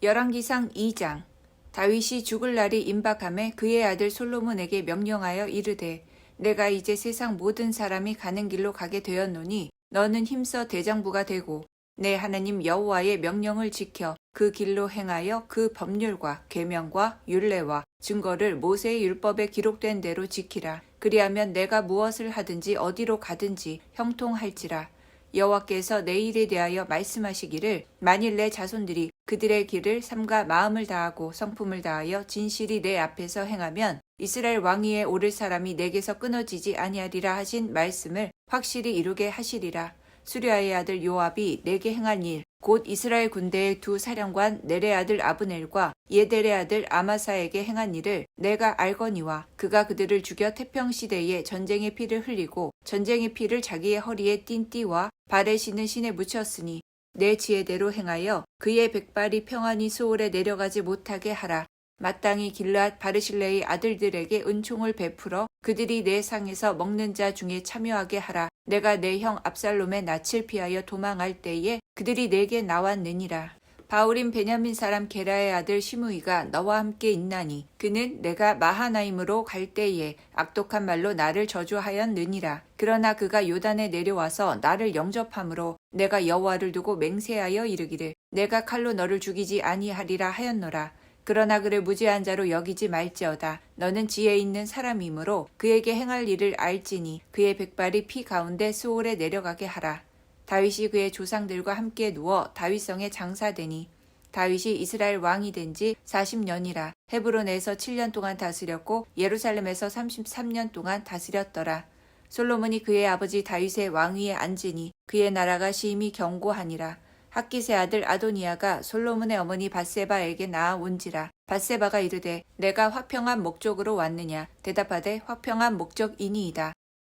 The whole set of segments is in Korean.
열왕기상 2장. 다윗이 죽을 날이 임박함에 그의 아들 솔로몬에게 명령하여 이르되 내가 이제 세상 모든 사람이 가는 길로 가게 되었노니 너는 힘써 대장부가 되고 내 하나님 여호와의 명령을 지켜 그 길로 행하여 그 법률과 계명과 율례와 증거를 모세의 율법에 기록된 대로 지키라. 그리하면 내가 무엇을 하든지 어디로 가든지 형통할지라. 여호와께서 내 일에 대하여 말씀하시기를 만일 내 자손들이 그들의 길을 삼가 마음을 다하고 성품을 다하여 진실이 내 앞에서 행하면 이스라엘 왕위에 오를 사람이 내게서 끊어지지 아니하리라 하신 말씀을 확실히 이루게 하시리라. 수리아의 아들 요압이 내게 행한 일 곧 이스라엘 군대의 두 사령관 넬의 아들 아브넬과 예델의 아들 아마사에게 행한 일을 내가 알거니와 그가 그들을 죽여 태평시대에 전쟁의 피를 흘리고 전쟁의 피를 자기의 허리에 띤 띠와 발에 신은 신에 묻혔으니 내 지혜대로 행하여 그의 백발이 평안히 수월에 내려가지 못하게 하라. 마땅히 길앗 바르실레의 아들들에게 은총을 베풀어 그들이 내 상에서 먹는 자 중에 참여하게 하라. 내가 내 형 압살롬의 낯을 피하여 도망할 때에 그들이 내게 나왔느니라. 바울인 베냐민 사람 게라의 아들 시므이가 너와 함께 있나니 그는 내가 마하나임으로 갈 때에 악독한 말로 나를 저주하였느니라. 그러나 그가 요단에 내려와서 나를 영접함으로 내가 여호와를 두고 맹세하여 이르기를 내가 칼로 너를 죽이지 아니하리라 하였노라. 그러나 그를 무죄한 자로 여기지 말지어다. 너는 지혜 있는 사람이므로 그에게 행할 일을 알지니 그의 백발이 피 가운데 수월에 내려가게 하라. 다윗이 그의 조상들과 함께 누워 다윗성에 장사되니 다윗이 이스라엘 왕이 된 지 40년이라. 헤브론에서 7년 동안 다스렸고 예루살렘에서 33년 동안 다스렸더라. 솔로몬이 그의 아버지 다윗의 왕위에 앉으니 그의 나라가 심히 견고하니라. 핫깃의 아들 아도니아가 솔로몬의 어머니 밧세바에게 나아온지라. 밧세바가 이르되 내가 화평한 목적으로 왔느냐. 대답하되 화평한 목적이니이다.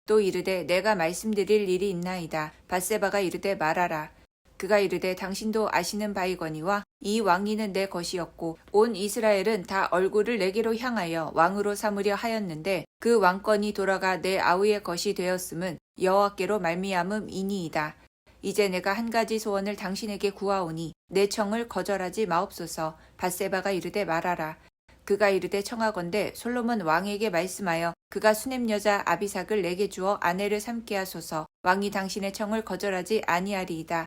또 이르되 내가 말씀드릴 일이 있나이다. 밧세바가 이르되 말하라. 그가 이르되 당신도 아시는 바이거니와 이 왕위는 내 것이었고 온 이스라엘은 다 얼굴을 내게로 향하여 왕으로 삼으려 하였는데 그 왕권이 돌아가 내 아우의 것이 되었음은 여호와께로 말미암음이니이다. 이제 내가 한 가지 소원을 당신에게 구하오니 내 청을 거절하지 마옵소서. 밧세바가 이르되 말하라. 그가 이르되 청하건대 솔로몬 왕에게 말씀하여 그가 수냄 여자 아비삭을 내게 주어 아내를 삼게 하소서. 왕이 당신의 청을 거절하지 아니하리이다.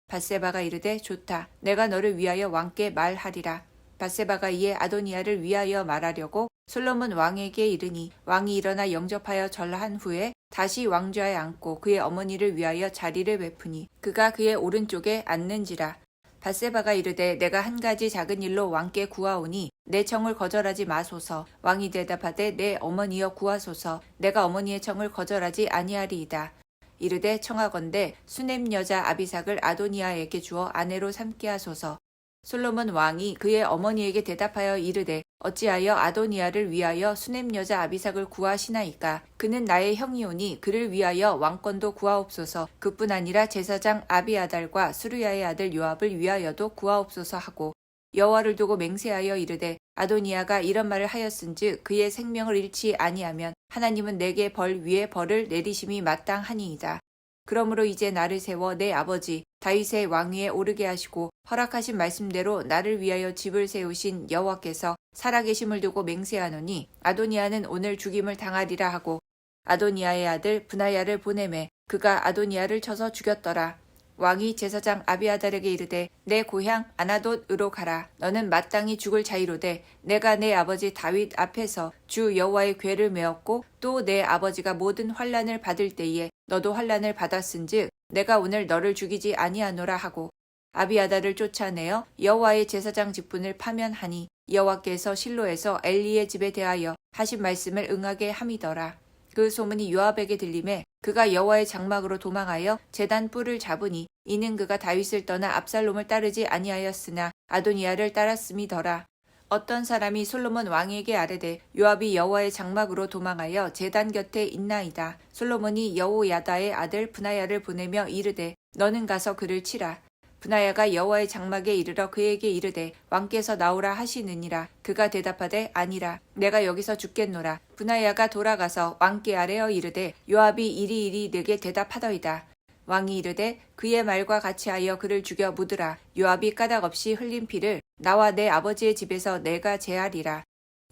밧세바가 이르되 좋다. 내가 너를 위하여 왕께 말하리라. 밧세바가 이에 아도니아를 위하여 말하려고 솔로몬 왕에게 이르니 왕이 일어나 영접하여 절한 후에 다시 왕좌에 앉고 그의 어머니를 위하여 자리를 베푸니 그가 그의 오른쪽에 앉는지라. 밧세바가 이르되 내가 한 가지 작은 일로 왕께 구하오니 내 청을 거절하지 마소서. 왕이 대답하되 내 어머니여 구하소서. 내가 어머니의 청을 거절하지 아니하리이다. 이르되 청하건대 수냄 여자 아비삭을 아도니아에게 주어 아내로 삼게 하소서. 솔로몬 왕이 그의 어머니에게 대답하여 이르되 어찌하여 아도니아를 위하여 수냄 여자 아비삭을 구하시나이까. 그는 나의 형이오니 그를 위하여 왕권도 구하옵소서. 그뿐 아니라 제사장 아비아달과 수르야의 아들 요압을 위하여도 구하옵소서 하고 여호와를 두고 맹세하여 이르되 아도니아가 이런 말을 하였은즉 그의 생명을 잃지 아니하면 하나님은 내게 벌 위에 벌을 내리심이 마땅하니이다. 그러므로 이제 나를 세워 내 아버지 다윗의 왕위에 오르게 하시고 허락하신 말씀대로 나를 위하여 집을 세우신 여호와께서 살아계심을 두고 맹세하노니 아도니아는 오늘 죽임을 당하리라 하고 아도니아의 아들 브나야를 보내매 그가 아도니아를 쳐서 죽였더라. 왕이 제사장 아비아달에게 이르되 내 고향 아나돗으로 가라. 너는 마땅히 죽을 자이로되 내가 내 아버지 다윗 앞에서 주 여호와의 궤를 메었고 또 내 아버지가 모든 환난을 받을 때에 너도 환난을 받았은즉 내가 오늘 너를 죽이지 아니하노라 하고 아비아달을 쫓아내어 여호와의 제사장 직분을 파면하니 여호와께서 실로에서 엘리의 집에 대하여 하신 말씀을 응하게 함이더라. 그 소문이 요압에게 들림에 그가 여호와의 장막으로 도망하여 제단 뿔을 잡으니 이는 그가 다윗을 떠나 압살롬을 따르지 아니하였으나 아도니아를 따랐음이더라. 어떤 사람이 솔로몬 왕에게 아뢰되 요압이 여호와의 장막으로 도망하여 제단 곁에 있나이다. 솔로몬이 여호야다의 아들 브나야를 보내며 이르되 너는 가서 그를 치라. 브나야가 여호와의 장막에 이르러 그에게 이르되 왕께서 나오라 하시느니라. 그가 대답하되 아니라 내가 여기서 죽겠노라. 브나야가 돌아가서 왕께 아뢰어 이르되 요압이 이리이리 내게 대답하더이다. 왕이 이르되 그의 말과 같이 하여 그를 죽여 묻으라. 요압이 까닭 없이 흘린 피를 나와 내 아버지의 집에서 내가 제하리라.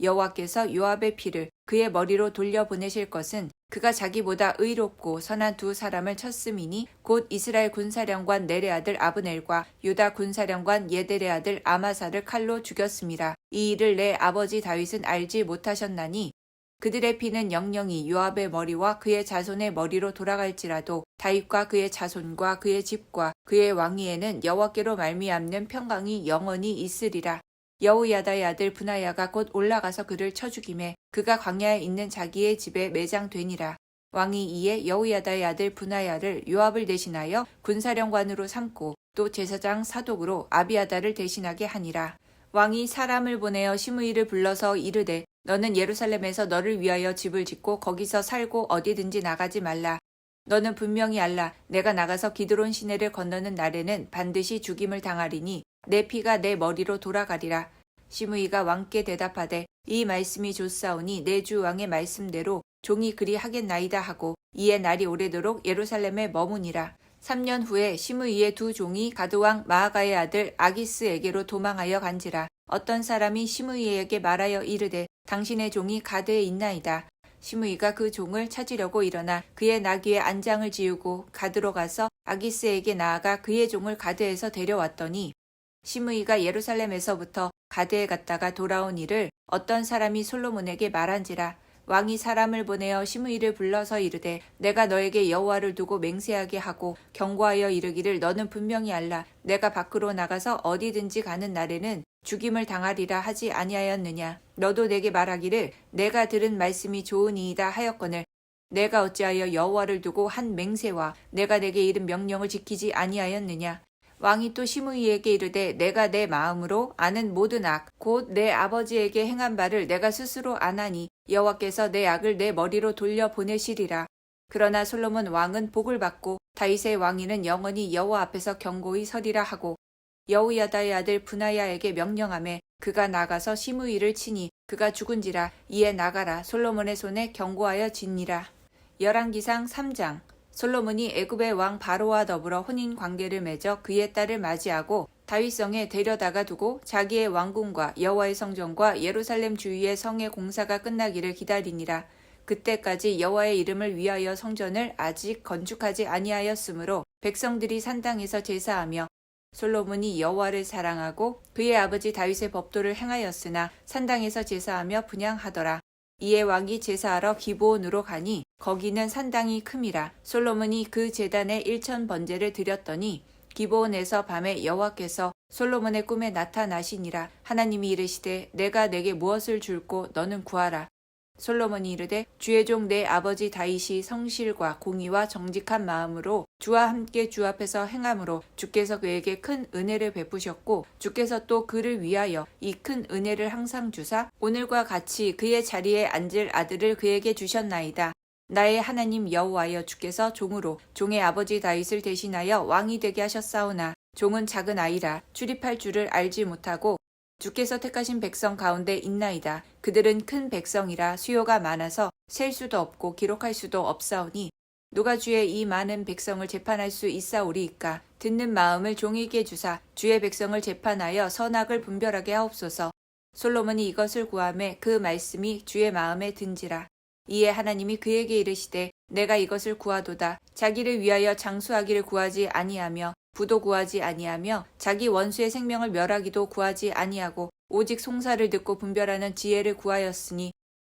여호와께서 요압의 피를 그의 머리로 돌려보내실 것은 그가 자기보다 의롭고 선한 두 사람을 쳤음이니 곧 이스라엘 군사령관 넬의 아들 아브넬과 유다 군사령관 예델의 아들 아마사를 칼로 죽였음이라. 이 일을 내 아버지 다윗은 알지 못하셨나니 그들의 피는 영영이 요압의 머리와 그의 자손의 머리로 돌아갈지라도 다윗과 그의 자손과 그의 집과 그의 왕위에는 여호와께로 말미암는 평강이 영원히 있으리라. 여호야다의 아들 브나야가 곧 올라가서 그를 쳐 죽이매 그가 광야에 있는 자기의 집에 매장되니라. 왕이 이에 여호야다의 아들 브나야를 요압을 대신하여 군사령관으로 삼고 또 제사장 사독으로 아비아다를 대신하게 하니라. 왕이 사람을 보내어 시므이를 불러서 이르되 너는 예루살렘에서 너를 위하여 집을 짓고 거기서 살고 어디든지 나가지 말라. 너는 분명히 알라. 내가 나가서 기드론 시내를 건너는 날에는 반드시 죽임을 당하리니 내 피가 내 머리로 돌아가리라. 시므이가 왕께 대답하되 이 말씀이 좋사오니 내 주 왕의 말씀대로 종이 그리 하겠나이다 하고 이에 날이 오래도록 예루살렘에 머무니라. 3년 후에 시므이의 두 종이 가드왕 마아가의 아들 아기스에게로 도망하여 간지라. 어떤 사람이 시므이에게 말하여 이르되 당신의 종이 가드에 있나이다. 시므이가 그 종을 찾으려고 일어나 그의 나귀에 안장을 지우고 가드로 가서 아기스에게 나아가 그의 종을 가드에서 데려왔더니 시므이가 예루살렘에서부터 가드에 갔다가 돌아온 일을 어떤 사람이 솔로몬에게 말한지라. 왕이 사람을 보내어 시므이를 불러서 이르되 내가 너에게 여호와를 두고 맹세하게 하고 경고하여 이르기를 너는 분명히 알라. 내가 밖으로 나가서 어디든지 가는 날에는 죽임을 당하리라 하지 아니하였느냐. 너도 내게 말하기를 내가 들은 말씀이 좋으니이다 하였거늘 내가 어찌하여 여호와를 두고 한 맹세와 내가 내게 이른 명령을 지키지 아니하였느냐. 왕이 또 시므이에게 이르되 내가 내 마음으로 아는 모든 악 곧 내 아버지에게 행한 바를 내가 스스로 아나니 여호와께서 내 악을 내 머리로 돌려 보내시리라. 그러나 솔로몬 왕은 복을 받고 다윗의 왕위는 영원히 여호와 앞에서 견고히 서리라 하고 여호야다의 아들 브나야에게 명령하매 그가 나가서 시므이를 치니 그가 죽은지라. 이에 나가라. 솔로몬의 손에 경고하여 진니라. 열왕기상 3장. 솔로몬이 애굽의 왕 바로와 더불어 혼인 관계를 맺어 그의 딸을 맞이하고 다윗성에 데려다가 두고 자기의 왕궁과 여호와의 성전과 예루살렘 주위의 성의 공사가 끝나기를 기다리니라. 그때까지 여호와의 이름을 위하여 성전을 아직 건축하지 아니하였으므로 백성들이 산당에서 제사하며 솔로몬이 여호와를 사랑하고 그의 아버지 다윗의 법도를 행하였으나 산당에서 제사하며 분향하더라. 이에 왕이 제사하러 기브온으로 가니 거기는 산당이 큼이라. 솔로몬이 그 제단에 1000번제를 드렸더니 기브온에서 밤에 여호와께서 솔로몬의 꿈에 나타나시니라. 하나님이 이르시되 내가 내게 무엇을 줄고 너는 구하라. 솔로몬이 이르되 주의 종 내 아버지 다윗이 성실과 공의와 정직한 마음으로 주와 함께 주 앞에서 행함으로 주께서 그에게 큰 은혜를 베푸셨고 주께서 또 그를 위하여 이 큰 은혜를 항상 주사 오늘과 같이 그의 자리에 앉을 아들을 그에게 주셨나이다. 나의 하나님 여호와여 주께서 종으로 종의 아버지 다윗을 대신하여 왕이 되게 하셨사오나 종은 작은 아이라 출입할 줄을 알지 못하고 주께서 택하신 백성 가운데 있나이다. 그들은 큰 백성이라 수요가 많아서 셀 수도 없고 기록할 수도 없사오니 누가 주의 이 많은 백성을 재판할 수 있사오리이까. 듣는 마음을 종에게 주사 주의 백성을 재판하여 선악을 분별하게 하옵소서. 솔로몬이 이것을 구하매 그 말씀이 주의 마음에 든지라. 이에 하나님이 그에게 이르시되 내가 이것을 구하도다. 자기를 위하여 장수하기를 구하지 아니하며 부도 구하지 아니하며 자기 원수의 생명을 멸하기도 구하지 아니하고 오직 송사를 듣고 분별하는 지혜를 구하였으니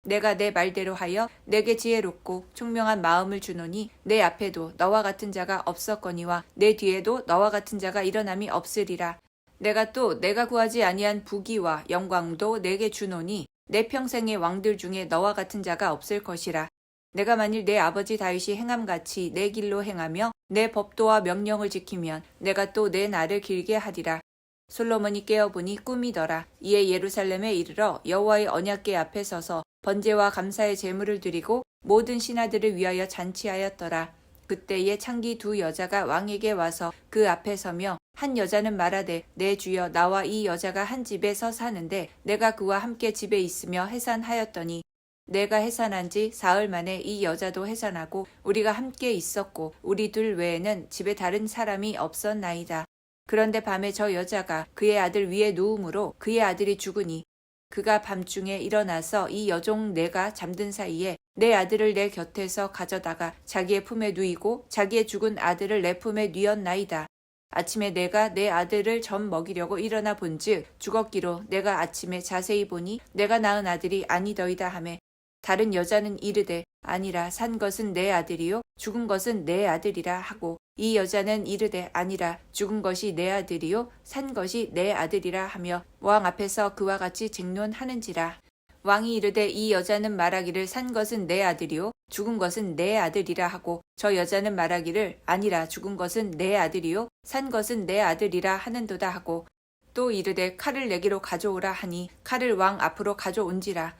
내가 내 말대로 하여 내게 지혜롭고 총명한 마음을 주노니 내 앞에도 너와 같은 자가 없었거니와 내 뒤에도 너와 같은 자가 일어남이 없으리라. 내가 또 내가 구하지 아니한 부귀와 영광도 내게 주노니 내 평생의 왕들 중에 너와 같은 자가 없을 것이라. 내가 만일 내 아버지 다윗이 행함같이 내 길로 행하며 내 법도와 명령을 지키면 내가 또 내 날을 길게 하리라. 솔로몬이 깨어보니 꿈이더라. 이에 예루살렘에 이르러 여호와의 언약궤 앞에 서서 번제와 감사의 제물을 드리고 모든 신하들을 위하여 잔치하였더라. 그때에 창기 두 여자가 왕에게 와서 그 앞에 서며 한 여자는 말하되 내 주여 나와 이 여자가 한 집에서 사는데 내가 그와 함께 집에 있으며 해산하였더니 내가 해산한 지 사흘 만에 이 여자도 해산하고 우리가 함께 있었고 우리 둘 외에는 집에 다른 사람이 없었나이다. 그런데 밤에 저 여자가 그의 아들 위에 누움으로 그의 아들이 죽으니 그가 밤중에 일어나서 이 여종 내가 잠든 사이에 내 아들을 내 곁에서 가져다가 자기의 품에 누이고 자기의 죽은 아들을 내 품에 뉘었나이다. 아침에 내가 내 아들을 점 먹이려고 일어나 본즉 죽었기로 내가 아침에 자세히 보니 내가 낳은 아들이 아니더이다 하매 다른 여자는 이르되 아니라 산 것은 내 아들이요 죽은 것은 내 아들이라 하고 이 여자는 이르되 아니라 죽은 것이 내 아들이요 산 것이 내 아들이라 하며 왕 앞에서 그와 같이 쟁론하는지라. 왕이 이르되 이 여자는 말하기를 산 것은 내 아들이요 죽은 것은 내 아들이라 하고 저 여자는 말하기를 아니라 죽은 것은 내 아들이요 산 것은 내 아들이라 하는도다 하고 또 이르되 칼을 내기로 가져오라 하니 칼을 왕 앞으로 가져온지라.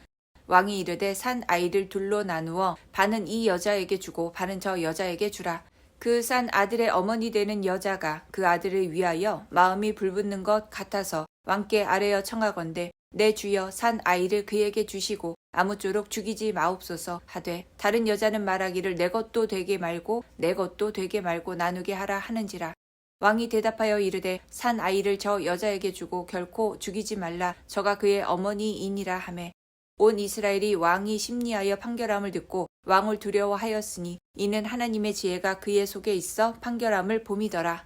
왕이 이르되 산 아이를 둘로 나누어 반은 이 여자에게 주고 반은 저 여자에게 주라. 그 산 아들의 어머니 되는 여자가 그 아들을 위하여 마음이 불붙는 것 같아서 왕께 아뢰어 청하건대 내 주여 산 아이를 그에게 주시고 아무쪼록 죽이지 마옵소서 하되 다른 여자는 말하기를 내 것도 되게 말고 내 것도 되게 말고 나누게 하라 하는지라. 왕이 대답하여 이르되 산 아이를 저 여자에게 주고 결코 죽이지 말라 저가 그의 어머니이니라 하매 온 이스라엘이 왕이 심리하여 판결함을 듣고 왕을 두려워하였으니 이는 하나님의 지혜가 그의 속에 있어 판결함을 봄이더라.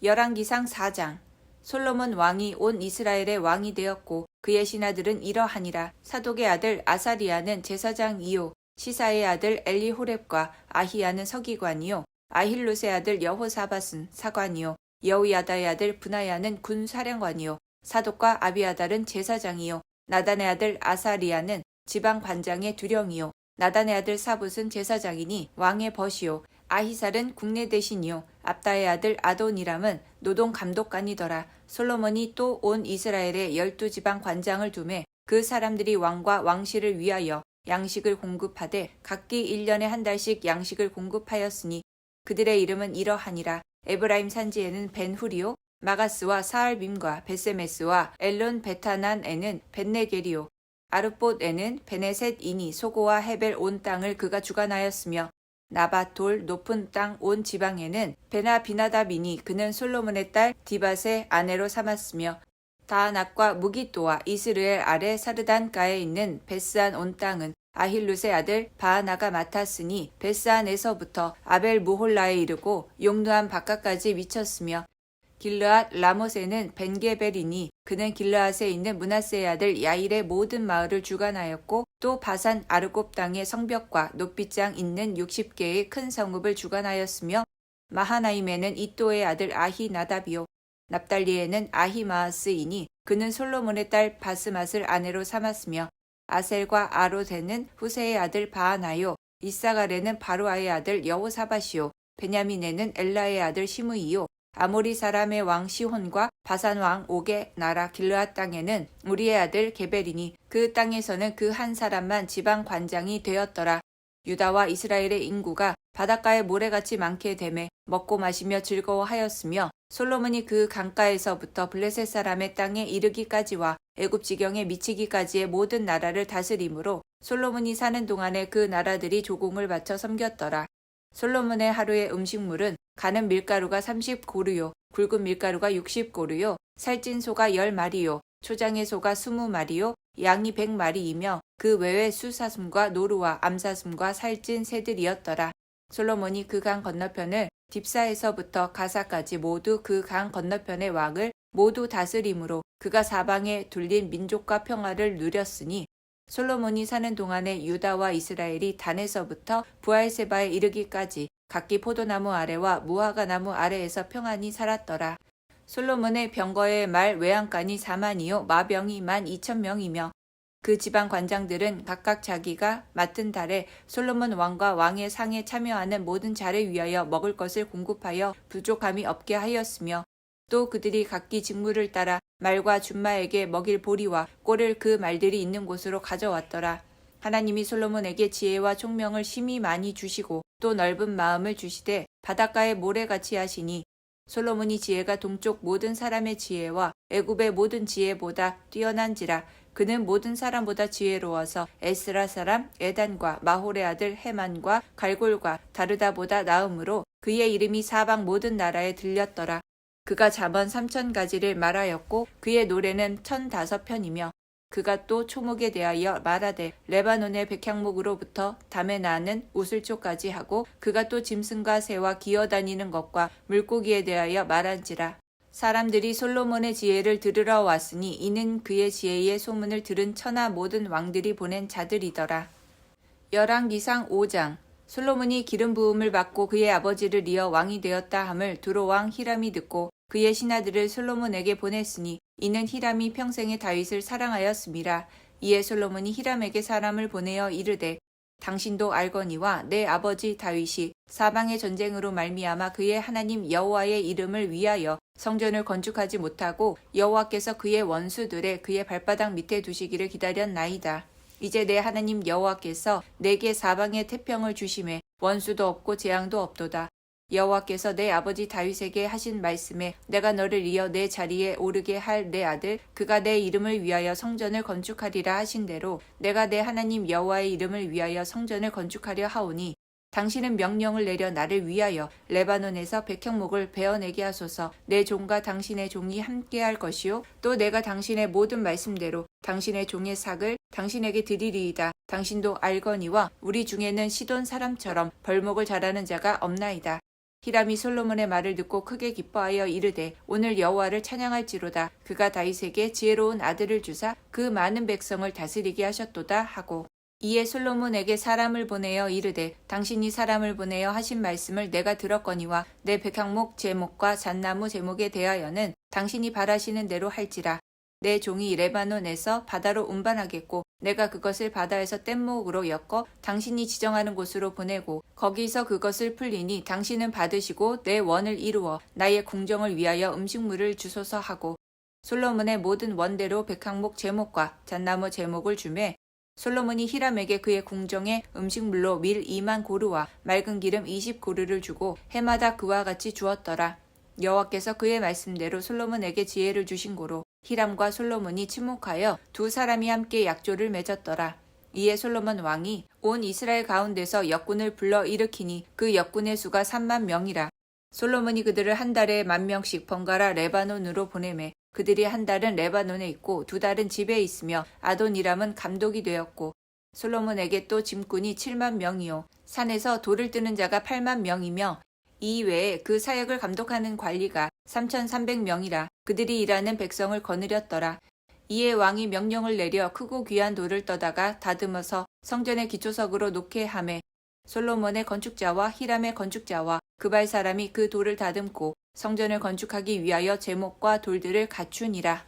열왕기상 4장. 솔로몬 왕이 온 이스라엘의 왕이 되었고 그의 신하들은 이러하니라. 사독의 아들 아사리아는 제사장이요 시사의 아들 엘리호렙과 아히야는 서기관이요 아힐롯의 아들 여호사밧은 사관이요 여호야다의 아들 브나야는 군사령관이요 사독과 아비아달은 제사장이요 나단의 아들 아사리아는 지방 관장의 두령이요 나단의 아들 사붓은 제사장이니 왕의 벗이요 아히살은 국내 대신이요 압다의 아들 아도니람은 노동 감독관이더라. 솔로몬이 또 온 이스라엘에 12지방 관장을 두매 그 사람들이 왕과 왕실을 위하여 양식을 공급하되 각기 1년에 한 달씩 양식을 공급하였으니 그들의 이름은 이러하니라. 에브라임 산지에는 벤후리요 마가스와 사알빔과 베세메스와 엘론 베타난에는 벤네겔이요 아르봇에는 베네셋이니 소고와 헤벨 온 땅을 그가 주관하였으며 나밧 돌 높은 땅 온 지방에는 베나비나답이니 그는 솔로몬의 딸 디밧의 아내로 삼았으며 다하낙과 무기또와 이스르엘 아래 사르단가에 있는 베스안 온 땅은 아힐룻의 아들 바하나가 맡았으니 베스안에서부터 아벨 무홀라에 이르고 용누암 바깥까지 미쳤으며 길르앗 라못에는 벤게벨이니 그는 길르앗에 있는 므낫세의 아들 야일의 모든 마을을 주관하였고 또 바산 아르곱 땅의 성벽과 높이장 있는 60개의 큰 성읍을 주관하였으며 마하나임에는 이또의 아들 아히나답이요 납달리에는 아히마아스이니 그는 솔로몬의 딸 바스맛을 아내로 삼았으며 아셀과 아롯에는 후세의 아들 바하나요 이사갈에는 바루아의 아들 여호사밧이요 베냐민에는 엘라의 아들 시므이요 아모리 사람의 왕 시혼과 바산 왕 옥의 나라 길르앗 땅에는 우리의 아들 게벨이니 그 땅에서는 그 한 사람만 지방 관장이 되었더라. 유다와 이스라엘의 인구가 바닷가에 모래같이 많게 되매 먹고 마시며 즐거워하였으며 솔로몬이 그 강가에서부터 블레셋 사람의 땅에 이르기까지와 애굽 지경에 미치기까지의 모든 나라를 다스림으로 솔로몬이 사는 동안에 그 나라들이 조공을 바쳐 섬겼더라. 솔로몬의 하루의 음식물은 가는 밀가루가 30고루요 굵은 밀가루가 60고루요 살찐 소가 10마리요 초장의 소가 20마리요 양이 100마리이며 그 외에 수사슴과 노루와 암사슴과 살찐 새들이었더라. 솔로몬이 그 강 건너편을 딥사에서부터 가사까지 모두 그 강 건너편의 왕을 모두 다스림으로 그가 사방에 둘린 민족과 평화를 누렸으니 솔로몬이 사는 동안에 유다와 이스라엘이 단에서부터 부알세바에 이르기까지 각기 포도나무 아래와 무화과 나무 아래에서 평안히 살았더라. 솔로몬의 병거의 말 외양간이 4만이요 마병이 12,000명이며 그 지방 관장들은 각각 자기가 맡은 달에 솔로몬 왕과 왕의 상에 참여하는 모든 자를 위하여 먹을 것을 공급하여 부족함이 없게 하였으며 또 그들이 각기 직무를 따라 말과 준마에게 먹일 보리와 꼴을 그 말들이 있는 곳으로 가져왔더라. 하나님이 솔로몬에게 지혜와 총명을 심히 많이 주시고 또 넓은 마음을 주시되 바닷가에 모래같이 하시니 솔로몬이 지혜가 동쪽 모든 사람의 지혜와 애굽의 모든 지혜보다 뛰어난지라. 그는 모든 사람보다 지혜로워서 에스라 사람 에단과 마홀의 아들 헤만과 갈골과 다르다보다 나음으로 그의 이름이 사방 모든 나라에 들렸더라. 그가 잠언 3,000가지를 말하였고 그의 노래는 1,005편이며 그가 또 초목에 대하여 말하되 레바논의 백향목으로부터 담에 나는 우슬초까지 하고 그가 또 짐승과 새와 기어다니는 것과 물고기에 대하여 말한지라. 사람들이 솔로몬의 지혜를 들으러 왔으니 이는 그의 지혜의 소문을 들은 천하 모든 왕들이 보낸 자들이더라. 열왕기상 5장. 솔로몬이 기름 부음을 받고 그의 아버지를 이어 왕이 되었다 함을 두로 왕 히람이 듣고 그의 신하들을 솔로몬에게 보냈으니 이는 히람이 평생에 다윗을 사랑하였음이라. 이에 솔로몬이 히람에게 사람을 보내어 이르되 당신도 알거니와 내 아버지 다윗이 사방의 전쟁으로 말미암아 그의 하나님 여호와의 이름을 위하여 성전을 건축하지 못하고 여호와께서 그의 원수들의 그의 발바닥 밑에 두시기를 기다렸나이다. 이제 내 하나님 여호와께서 내게 사방의 태평을 주심에 원수도 없고 재앙도 없도다. 여호와께서 내 아버지 다윗에게 하신 말씀에 내가 너를 이어 내 자리에 오르게 할 내 아들 그가 내 이름을 위하여 성전을 건축하리라 하신 대로 내가 내 하나님 여호와의 이름을 위하여 성전을 건축하려 하오니 당신은 명령을 내려 나를 위하여 레바논에서 백향목을 베어내게 하소서. 내 종과 당신의 종이 함께할 것이요 또 내가 당신의 모든 말씀대로 당신의 종의 삭을 당신에게 드리리이다. 당신도 알거니와 우리 중에는 시돈 사람처럼 벌목을 잘하는 자가 없나이다. 히람이 솔로몬의 말을 듣고 크게 기뻐하여 이르되 오늘 여호와를 찬양할지로다. 그가 다윗에게 지혜로운 아들을 주사 그 많은 백성을 다스리게 하셨도다 하고 이에 솔로몬에게 사람을 보내어 이르되 당신이 사람을 보내어 하신 말씀을 내가 들었거니와 내 백향목 제목과 잣나무 제목에 대하여는 당신이 바라시는 대로 할지라. 내 종이 레바논에서 바다로 운반하겠고 내가 그것을 바다에서 뗏목으로 엮어 당신이 지정하는 곳으로 보내고 거기서 그것을 풀리니 당신은 받으시고 내 원을 이루어 나의 궁정을 위하여 음식물을 주소서 하고 솔로몬의 모든 원대로 백향목 제목과 잣나무 제목을 주매 솔로몬이 히람에게 그의 궁정에 음식물로 밀 2만 고르와 맑은 기름 20고르를 주고 해마다 그와 같이 주었더라. 여호와께서 그의 말씀대로 솔로몬에게 지혜를 주신 고로 히람과 솔로몬이 친목하여 두 사람이 함께 약조를 맺었더라. 이에 솔로몬 왕이 온 이스라엘 가운데서 역군을 불러 일으키니 그 역군의 수가 3만 명이라. 솔로몬이 그들을 한 달에 10,000명씩 번갈아 레바논으로 보내매 그들이 한 달은 레바논에 있고 두 달은 집에 있으며 아도니람은 감독이 되었고 솔로몬에게 또 짐꾼이 7만 명이요 산에서 돌을 뜨는 자가 8만 명이며 이 외에 그 사역을 감독하는 관리가 3,300명이라. 그들이 일하는 백성을 거느렸더라. 이에 왕이 명령을 내려 크고 귀한 돌을 떠다가 다듬어서 성전의 기초석으로 놓게 하매 솔로몬의 건축자와 히람의 건축자와 그발 사람이 그 돌을 다듬고 성전을 건축하기 위하여 제목과 돌들을 갖추니라.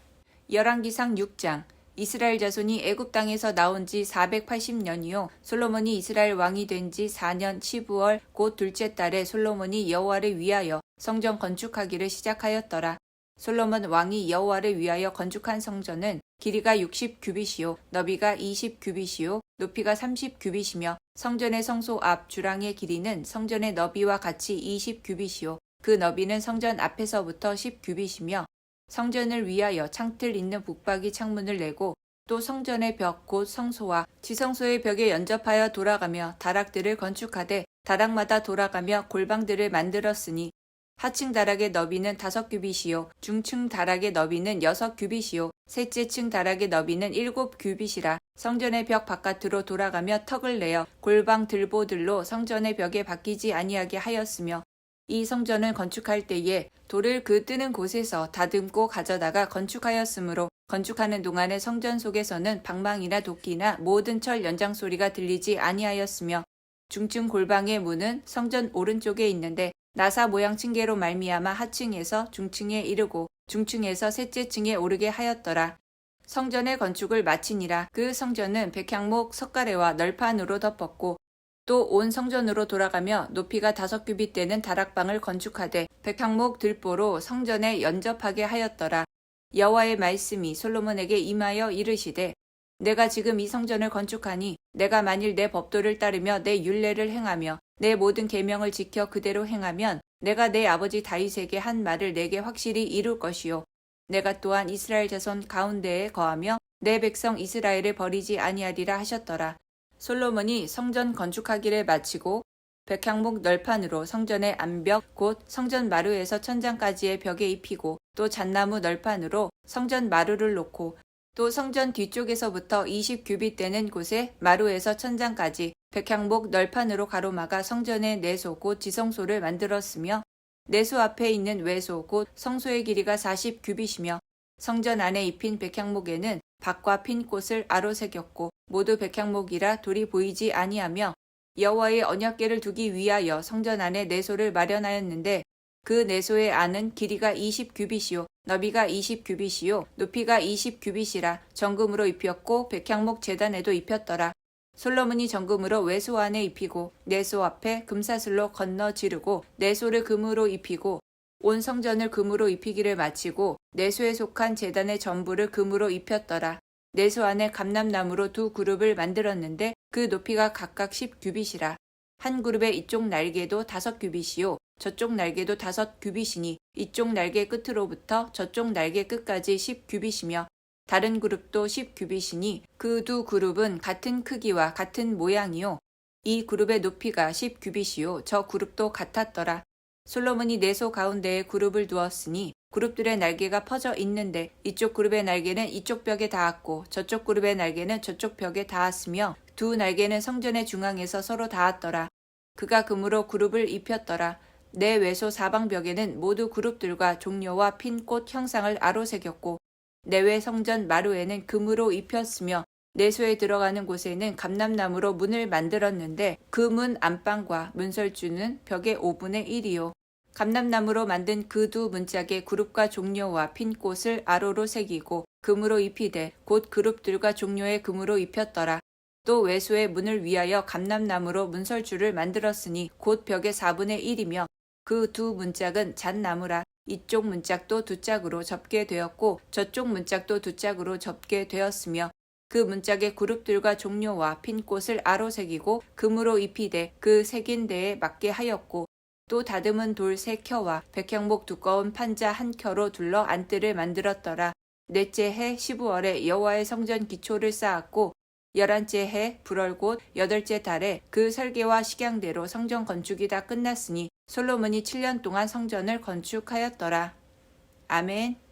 열왕기상 6장. 이스라엘 자손이 애굽 땅에서 나온 지 480년이요 솔로몬이 이스라엘 왕이 된 지 4년 12월 곧 둘째 달에 솔로몬이 여호와를 위하여 성전 건축하기를 시작하였더라. 솔로몬 왕이 여호와를 위하여 건축한 성전은 길이가 60규빗이요 너비가 20규빗이요 높이가 30규빗이며 성전의 성소 앞 주랑의 길이는 성전의 너비와 같이 20규빗이요 그 너비는 성전 앞에서부터 10규빗이며 성전을 위하여 창틀 있는 북박이 창문을 내고 또 성전의 벽 곧 성소와 지성소의 벽에 연접하여 돌아가며 다락들을 건축하되 다락마다 돌아가며 골방들을 만들었으니 하층 다락의 너비는 5규빗이요 중층 다락의 너비는 6규빗이요 셋째 층 다락의 너비는 7규빗이라. 성전의 벽 바깥으로 돌아가며 턱을 내어 골방 들보들로 성전의 벽에 바뀌지 아니하게 하였으며 이 성전을 건축할 때에 돌을 그 뜨는 곳에서 다듬고 가져다가 건축하였으므로 건축하는 동안에 성전 속에서는 방망이나 도끼나 모든 철 연장 소리가 들리지 아니하였으며 중층 골방의 문은 성전 오른쪽에 있는데 나사 모양 층계로 말미암아 하층에서 중층에 이르고 중층에서 셋째 층에 오르게 하였더라. 성전의 건축을 마치니라. 그 성전은 백향목 석가래와 널판으로 덮었고 또 온 성전으로 돌아가며 높이가 5규빗 되는 다락방을 건축하되 백향목 들보로 성전에 연접하게 하였더라. 여호와의 말씀이 솔로몬에게 임하여 이르시되 내가 지금 이 성전을 건축하니 내가 만일 내 법도를 따르며 내 율례를 행하며 내 모든 계명을 지켜 그대로 행하면 내가 내 아버지 다윗에게 한 말을 내게 확실히 이룰 것이요 내가 또한 이스라엘 자손 가운데에 거하며 내 백성 이스라엘을 버리지 아니하리라 하셨더라. 솔로몬이 성전 건축하기를 마치고 백향목 널판으로 성전의 암벽 곧 성전 마루에서 천장까지의 벽에 입히고 또 잣나무 널판으로 성전 마루를 놓고 또 성전 뒤쪽에서부터 20규빗 되는 곳에 마루에서 천장까지 백향목 널판으로 가로막아 성전의 내소 곧 지성소를 만들었으며 내소 앞에 있는 외소 곧 성소의 길이가 40규빗이며 성전 안에 입힌 백향목에는 박과 핀 꽃을 아로새겼고 모두 백향목이라 돌이 보이지 아니하며 여호와의 언약궤를 두기 위하여 성전 안에 내소를 마련하였는데 그 내소의 안은 길이가 20규빗이요 너비가 20규빗이요 높이가 20규빗이라 정금으로 입혔고 백향목 제단에도 입혔더라. 솔로몬이 정금으로 외소 안에 입히고 내소 앞에 금사슬로 건너 지르고 내소를 금으로 입히고 온 성전을 금으로 입히기를 마치고 내소에 속한 제단의 전부를 금으로 입혔더라. 내소 안에 감람나무로 두 그룹을 만들었는데 그 높이가 각각 10규빗이라. 한 그룹의 이쪽 날개도 5규빗이요 저쪽 날개도 5규빗이니 이쪽 날개 끝으로부터 저쪽 날개 끝까지 10규빗이며 다른 그룹도 10규빗이니 그 두 그룹은 같은 크기와 같은 모양이요 이 그룹의 높이가 10규빗이요 저 그룹도 같았더라. 솔로몬이 내소 가운데에 그룹을 두었으니 그룹들의 날개가 퍼져 있는데 이쪽 그룹의 날개는 이쪽 벽에 닿았고 저쪽 그룹의 날개는 저쪽 벽에 닿았으며 두 날개는 성전의 중앙에서 서로 닿았더라. 그가 금으로 그룹을 입혔더라. 내 외소 사방벽에는 모두 그룹들과 종려와 핀 꽃 형상을 아로새겼고 내외 성전 마루에는 금으로 입혔으며 내소에 들어가는 곳에는 감람나무로 문을 만들었는데 그 문 안방과 문설주는 벽의 5분의 1이요. 감람나무로 만든 그 두 문짝에 그룹과 종려와 핀 꽃을 아로로 새기고 금으로 입히되 곧 그룹들과 종려에 금으로 입혔더라. 또 외소의 문을 위하여 감람나무로 문설주를 만들었으니 곧 벽의 4분의 1이며 그 두 문짝은 잣나무라. 이쪽 문짝도 두 짝으로 접게 되었고 저쪽 문짝도 두 짝으로 접게 되었으며 그 문짝의 그룹들과 종려와 핀 꽃을 아로새기고 금으로 입히되 그 새긴 데에 맞게 하였고 또 다듬은 돌 3켜와 백향목 두꺼운 판자 1켜로 둘러 안뜰을 만들었더라. 넷째 해 15월에 여호와의 성전 기초를 쌓았고 11째 해 불월 곧 8째 달에 그 설계와 식양대로 성전 건축이 다 끝났으니 솔로몬이 7년 동안 성전을 건축하였더라. 아멘.